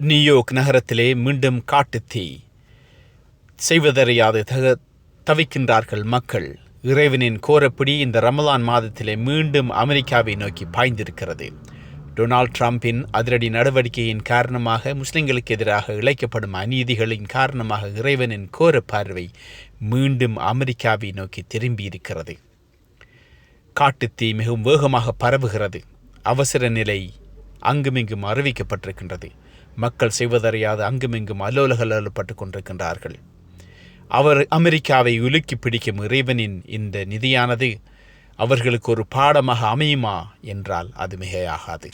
New York நகரத்திலே மீண்டும் காட்டுத்தீ. செய்வதறியாது தவிக்கின்றார்கள் மக்கள். இறைவனின் கோரப்பிடி இந்த ரமலான் மாதத்திலே மீண்டும் அமெரிக்காவை நோக்கி பாய்ந்திருக்கிறது. டொனால்ட் ட்ரம்பின் அதிரடி நடவடிக்கையின் காரணமாக, முஸ்லிம்களுக்கு எதிராக இழைக்கப்படும் அநீதிகளின் காரணமாக இறைவனின் கோர பார்வை மீண்டும் அமெரிக்காவை நோக்கி திரும்பியிருக்கிறது. காட்டுத்தீ மிகவும் வேகமாக பரவுகிறது. அவசர நிலை அங்குமிங்கும் அறிவிக்கப்பட்டிருக்கின்றது. மக்கள் செய்வதறியாது அங்குமிங்கும் அல்லோலகல்லப்பட்டு கொண்டிருக்கின்றார்கள். அமெரிக்காவை உலுக்கி பிடிக்கும் இறைவனின் இந்த நிதியானது அவர்களுக்கு ஒரு பாடமாக அமையுமா என்றால் அது மிகையாகாது.